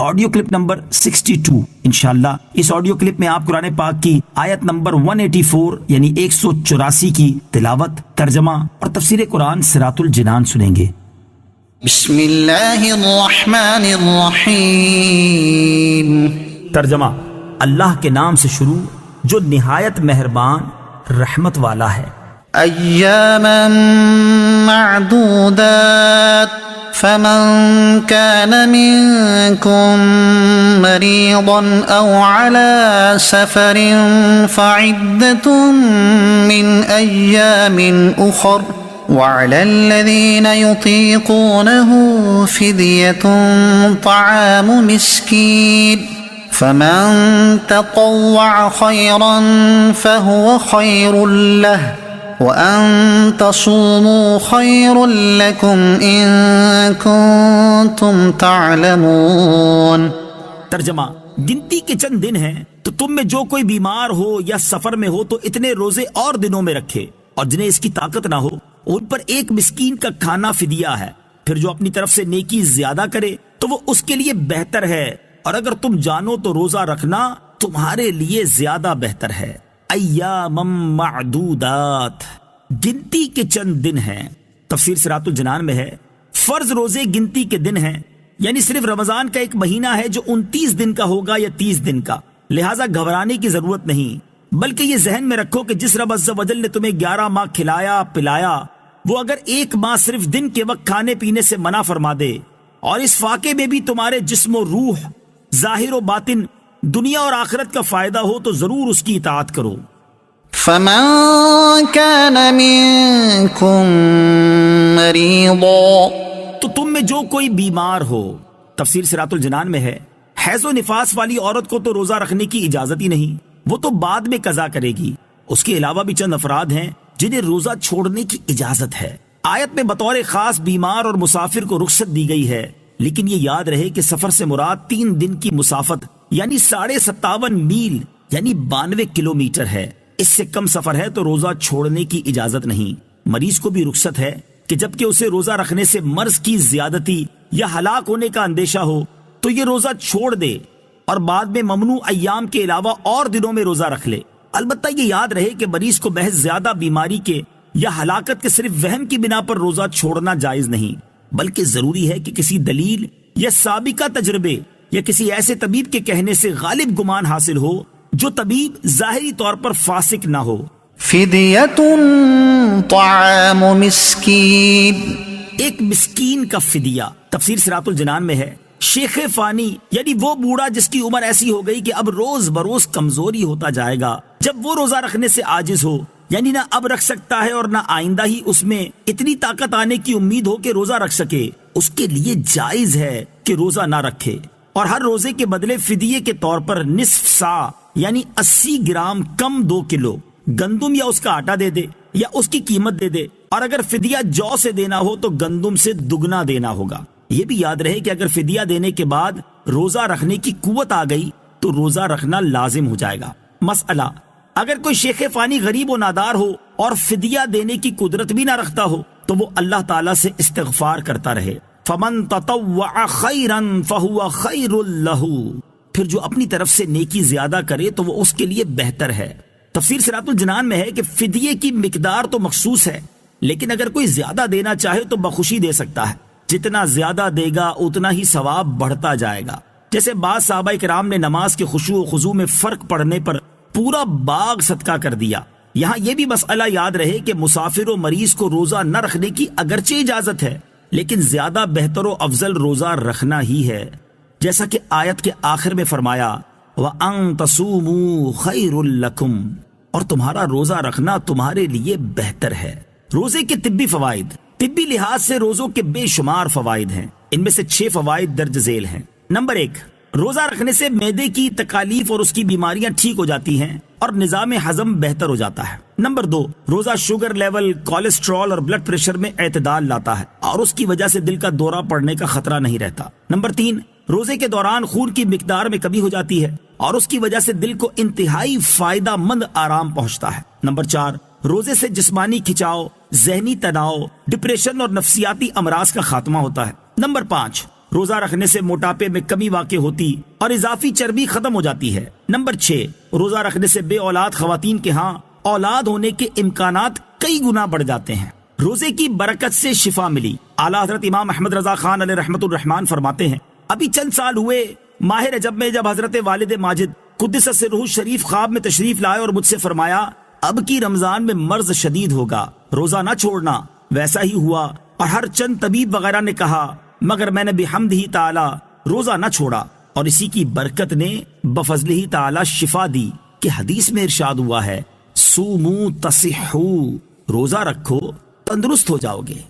Audio clip number 62 انشاءاللہ اس audio clip میں آپ قرآن پاک کی آیت نمبر 184 یعنی 184 کی تلاوت، ترجمہ اور تفسیر قرآن صراط الجنان سنیں گے۔ بسم اللہ الرحمن الرحیم۔ ترجمہ، اللہ کے نام سے شروع جو نہایت مہربان رحمت والا ہے۔ ایاما معدودات، فمن كان منكم مريضا أو على سفر فعدة من أيام أخر، وعلى الذين يطيقونه فدية طعام مسكين، فمن تطوع خيرا فهو خير له، وَأَن تَصُومُوا خَيْرٌ لَكُمْ إِن كُنتُمْ تَعْلَمُونَ۔ ترجمہ، گنتی کے چند دن ہیں تو تم میں جو کوئی بیمار ہو یا سفر میں ہو تو اتنے روزے اور دنوں میں رکھے، اور جنہیں اس کی طاقت نہ ہو ان پر ایک مسکین کا کھانا فدیہ ہے۔ پھر جو اپنی طرف سے نیکی زیادہ کرے تو وہ اس کے لیے بہتر ہے، اور اگر تم جانو تو روزہ رکھنا تمہارے لیے زیادہ بہتر ہے۔ ایام معدودات، گنتی کے چند دن ہیں۔ تفسیر صراط الجنان میں ہے فرض روزے گنتی کے دن ہیں، یعنی صرف رمضان کا ایک مہینہ ہے جو 29 دن کا ہوگا یا 30 دن کا، لہٰذا گھبرانے کی ضرورت نہیں، بلکہ یہ ذہن میں رکھو کہ جس رب عز و جل نے تمہیں 11 ماہ کھلایا پلایا، وہ اگر ایک ماہ صرف دن کے وقت کھانے پینے سے منع فرما دے، اور اس فاقے میں بھی تمہارے جسم و روح، ظاہر و باطن، دنیا اور آخرت کا فائدہ ہو تو ضرور اس کی اطاعت کرو۔ فمن كان منكم مريضا، تو تم میں جو کوئی بیمار ہو، تفسیر صراط الجنان میں ہے حیض و نفاس والی عورت کو تو روزہ رکھنے کی اجازت ہی نہیں، وہ تو بعد میں قضا کرے گی۔ اس کے علاوہ بھی چند افراد ہیں جنہیں روزہ چھوڑنے کی اجازت ہے۔ آیت میں بطور خاص بیمار اور مسافر کو رخصت دی گئی ہے، لیکن یہ یاد رہے کہ سفر سے مراد 3 دن کی مسافت یعنی 57.5 میل یعنی 92 کلومیٹر ہے۔ اس سے کم سفر ہے تو روزہ چھوڑنے کی اجازت نہیں۔ مریض کو بھی رخصت ہے کہ جبکہ اسے روزہ رکھنے سے مرض کی زیادتی یا ہلاک ہونے کا اندیشہ ہو تو یہ روزہ چھوڑ دے، اور بعد میں ممنوع ایام کے علاوہ اور دنوں میں روزہ رکھ لے۔ البتہ یہ یاد رہے کہ مریض کو محض زیادہ بیماری کے یا ہلاکت کے صرف وہم کی بنا پر روزہ چھوڑنا جائز نہیں، بلکہ ضروری ہے کہ کسی دلیل یا سابقہ تجربے یا کسی ایسے طبیب کے کہنے سے غالب گمان حاصل ہو جو طبیب ظاہری طور پر فاسق نہ ہو۔ فدیۃ طعام مسکین، ایک مسکین کا فدیہ، تفسیر صراط الجنان میں ہے شیخ فانی یعنی وہ بوڑھا جس کی عمر ایسی ہو گئی کہ اب روز بروز کمزوری ہوتا جائے گا، جب وہ روزہ رکھنے سے عاجز ہو، یعنی نہ اب رکھ سکتا ہے اور نہ آئندہ ہی اس میں اتنی طاقت آنے کی امید ہو کہ روزہ رکھ سکے، اس کے لیے جائز ہے کہ روزہ نہ رکھے، اور ہر روزے کے بدلے فدیے کے طور پر نصف سا یعنی 80 گرام کم 2 کلو گندم یا اس کا آٹا دے دے یا اس کی قیمت دے دے، اور اگر فدیہ جو سے دینا ہو تو گندم سے دگنا دینا ہوگا۔ یہ بھی یاد رہے کہ اگر فدیہ دینے کے بعد روزہ رکھنے کی قوت آ گئی تو روزہ رکھنا لازم ہو جائے گا۔ مسئلہ، اگر کوئی شیخ فانی غریب و نادار ہو اور فدیہ دینے کی قدرت بھی نہ رکھتا ہو تو وہ اللہ تعالیٰ سے استغفار کرتا رہے۔ فمن تطوع خیرا فہو خیر لہ، پھر جو اپنی طرف سے نیکی زیادہ کرے تو وہ اس کے لیے بہتر ہے۔ تفسیر صراط الجنان میں ہے کہ فدیے کی مقدار تو مخصوص ہے، لیکن اگر کوئی زیادہ دینا چاہے تو بخوشی دے سکتا ہے، جتنا زیادہ دے گا اتنا ہی ثواب بڑھتا جائے گا۔ جیسے بعض صحابہ کرام نے نماز کے خشوع و خضوع میں فرق پڑنے پر پورا باغ صدقہ کر دیا۔ یہاں یہ بھی مسئلہ یاد رہے کہ مسافر و مریض کو روزہ نہ رکھنے کی اگرچہ اجازت ہے، لیکن زیادہ بہتر و افضل روزہ رکھنا ہی ہے، جیسا کہ آیت کے آخر میں فرمایا وَأَن تَصُومُوا خَيْرٌ لَكُمْ، اور تمہارا روزہ رکھنا تمہارے لیے بہتر ہے۔ روزے کے طبی فوائد، طبی لحاظ سے روزوں کے بے شمار فوائد ہیں، ان میں سے 6 فوائد درج ذیل ہیں۔ نمبر 1، روزہ رکھنے سے معدے کی تکالیف اور اس کی بیماریاں ٹھیک ہو جاتی ہیں اور نظام ہضم بہتر ہو جاتا ہے۔ نمبر 2، روزہ شوگر لیول، کولیسٹرول اور بلڈ پریشر میں اعتدال لاتا ہے اور اس کی وجہ سے دل کا دورہ پڑنے کا خطرہ نہیں رہتا۔ نمبر 3، روزے کے دوران خون کی مقدار میں کمی ہو جاتی ہے اور اس کی وجہ سے دل کو انتہائی فائدہ مند آرام پہنچتا ہے۔ نمبر 4، روزے سے جسمانی کھچاؤ، ذہنی تناؤ، ڈپریشن اور نفسیاتی امراض کا خاتمہ ہوتا ہے۔ نمبر 5، روزہ رکھنے سے موٹاپے میں کمی واقع ہوتی اور اضافی چربی ختم ہو جاتی ہے۔ نمبر 6، روزہ رکھنے سے بے اولاد خواتین کے ہاں اولاد ہونے کے امکانات کئی گنا بڑھ جاتے ہیں۔ روزے کی برکت سے شفا ملی۔ اعلیٰ حضرت امام احمد رضا خان علیہ رحمت الرحمان فرماتے ہیں، ابھی چند سال ہوئے ماہ رجب میں جب حضرت والد ماجد قدس سرہ شریف خواب میں تشریف لائے اور مجھ سے فرمایا اب کی رمضان میں مرض شدید ہوگا، روزہ نہ چھوڑنا۔ ویسا ہی ہوا اور ہر چند طبیب وغیرہ نے کہا، مگر میں نے بحمدہ تعالی روزہ نہ چھوڑا اور اسی کی برکت نے بفضلہ تعالی شفا دی کہ حدیث میں ارشاد ہوا ہے، سومو تصحو، روزہ رکھو تندرست ہو جاؤ گے۔